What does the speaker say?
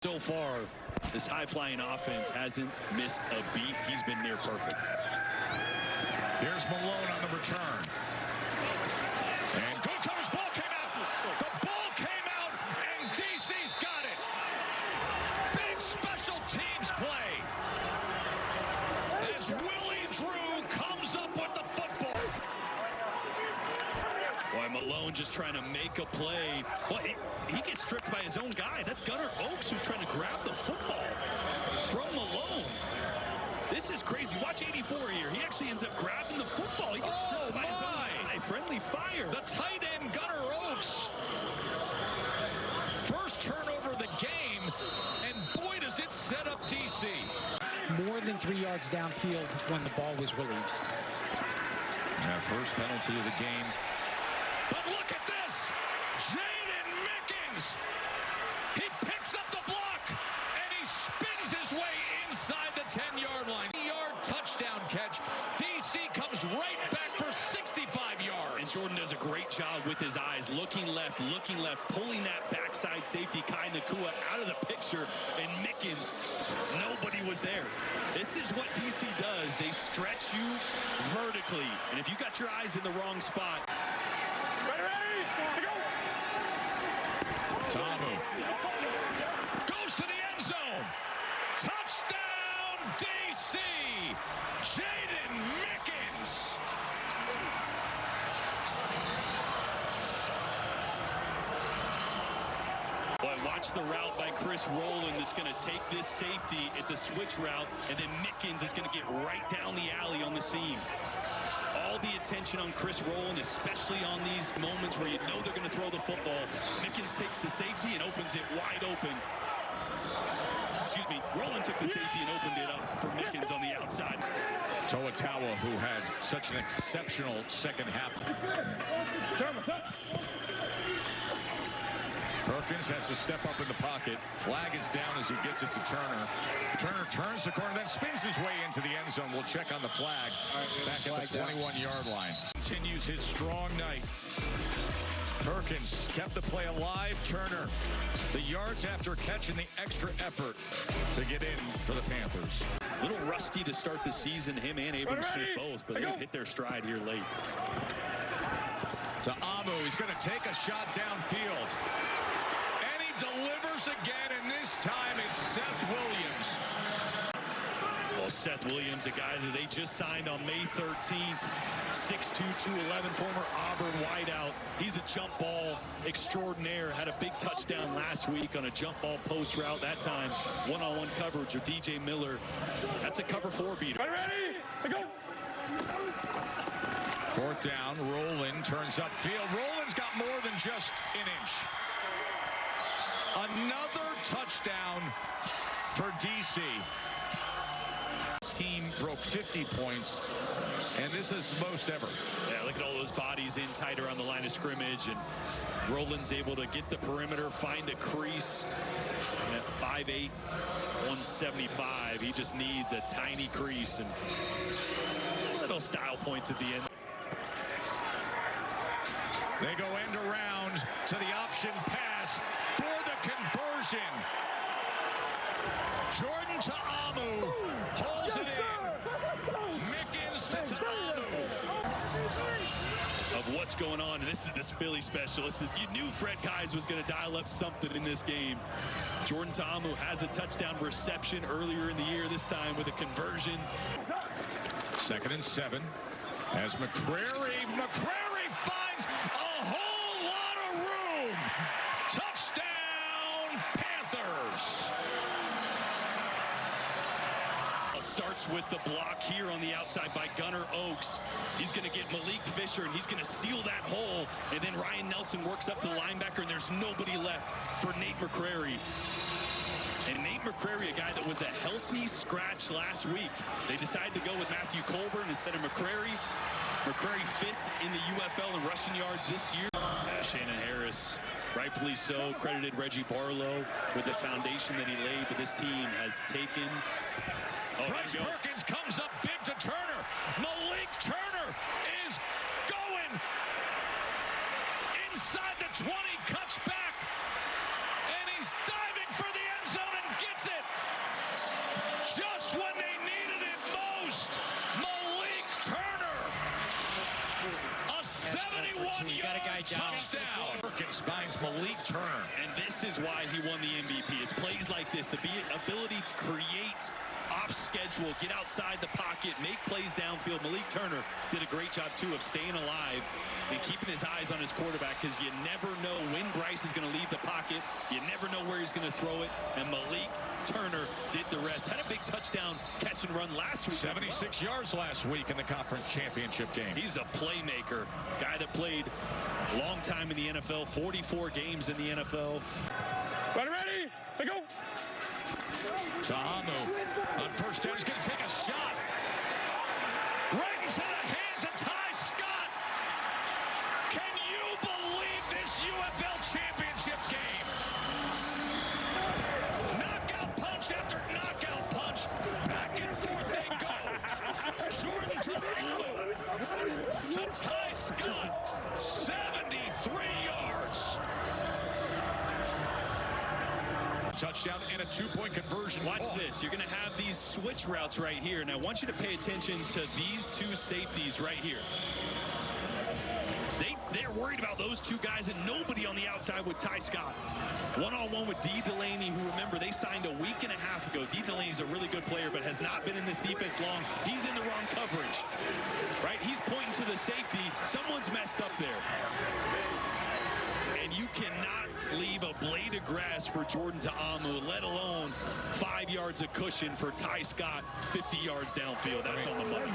So far, this high-flying offense hasn't missed a beat. He's been near perfect. Here's Malone on the return. And good coverage. Ball came out. The ball came out, and DC's got it. Big special teams play. As Willie Drew comes up with the football. Boy, Malone just trying to make a play. Well, he gets stripped by his own guy. That's Gunnar Oaks who's trying to grab the football from Malone. This is crazy. Watch 84 here. He actually ends up grabbing the football. He gets stripped by his own guy. Friendly fire. The tight end, Gunnar Oaks. First turnover of the game, and boy, does it set up DC. More than 3 yards downfield when the ball was released. That first penalty of the game. But look at this! Jaden Mickens! He picks up the block, and he spins his way inside the 10-yard line. 10-yard touchdown catch. DC comes right back for 65 yards. And Jordan does a great job with his eyes, looking left, pulling that backside safety, Kai Nakua, out of the picture, and Mickens, nobody was there. This is what DC does. They stretch you vertically, and if you got your eyes in the wrong spot. Tamu goes to the end zone. Touchdown, DC. Jaden Mickens. Boy, watch the route by Chris Rowland that's going to take this safety. It's a switch route, and then Mickens is going to get right down the alley on the seam. All the attention on Chris Rowland, especially on these moments where you know they're going to throw the football. Mickens takes the safety and opens it wide open. Excuse me, Rowland took the safety and opened it up for Mickens on the outside. Toatawa, who had such an exceptional second half. Perkins has to step up in the pocket. Flag is down as he gets it to Turner. Turner turns the corner, then spins his way into the end zone. We'll check on the flag back at the 21-yard line. Continues his strong night. Perkins kept the play alive. Turner, the yards after catch and the extra effort to get in for the Panthers. A little rusty to start the season, him and Abram Smith both, but they've hit their stride here late. To Amu, he's going to take a shot downfield. And he delivers again, and this time it's Seth Williams. Well, Seth Williams, a guy that they just signed on May 13th, 6'2", 211, former Auburn wideout. He's a jump ball extraordinaire. Had a big touchdown last week on a jump ball post route. That time, one-on-one coverage with DJ Miller. That's a cover 4 beater. Ready? Go. Fourth down, Rowland turns upfield. Rowland's got more than just an inch. Another touchdown for DC. Team broke 50 points, and this is the most ever. Yeah, look at all those bodies in tighter on the line of scrimmage, and Rowland's able to get the perimeter, find a crease. And at 5'8", 175, he just needs a tiny crease and little style points at the end. They go end around to the option pass for the conversion. Jordan to Amu, holds it in. Mickens to Amu. Of what's going on, and this is this Philly special. You knew Fred Keyes was going to dial up something in this game. Jordan Ta'amu has a touchdown reception earlier in the year, this time with a conversion. 2nd and 7 as McCrary finds a whole lot of room. Touchdown, Panthers. Starts with the block here on the outside by Gunnar Oaks. He's going to get Malik Fisher, and he's going to seal that hole. And then Ryan Nelson works up to the linebacker, and there's nobody left for Nate McCrary. And Nate McCrary, a guy that was a healthy scratch last week. They decided to go with Matthew Colburn instead of McCrary. McCrary 5th in the UFL in rushing yards this year. Shannon Harris, rightfully so, credited Reggie Barlow with the foundation that he laid, but this team has taken. Bryce Perkins comes up big to Turner. Malik Turner is going inside the 20, cuts back, and he's diving for the end zone. Oaks finds Malik Turner. And this is why he won the MVP. It's plays like this, the ability to create off schedule, get outside the pocket, make plays downfield. Malik Turner did a great job, too, of staying alive and keeping his eyes on his quarterback, because you never know when Bryce is going to leave the pocket. You never know where he's going to throw it. And Malik Turner did the rest. Had a big touchdown catch and run last week. 76 yards last week in the conference championship game. He's a playmaker. Guy that played a long time in the NFL, 44 games in the NFL. Ready? Let's go. Sahamu on first down. He's going to take a shot. Right into the hands of Ty Scott. Can you believe this UFL Championship game? Knockout punch after knockout punch. Back and forth they go. Jordan to Amu. To Ty Scott. 73 yards. Touchdown and a 2-point conversion. Watch this. You're going to have these switch routes right here. And I want you to pay attention to these two safeties right here. They're worried about those two guys and nobody on the outside with Ty Scott. One-on-one with D. Delaney, who, remember, they signed a week and a half ago. D. Delaney's a really good player, but has not been in this defense long. He's in the wrong coverage, right? He's pointing to the safety. Someone's messed up there. And you cannot leave a blade of grass for Jordan Ta'amu, let alone 5 yards of cushion for Ty Scott, 50 yards downfield. That's on the money.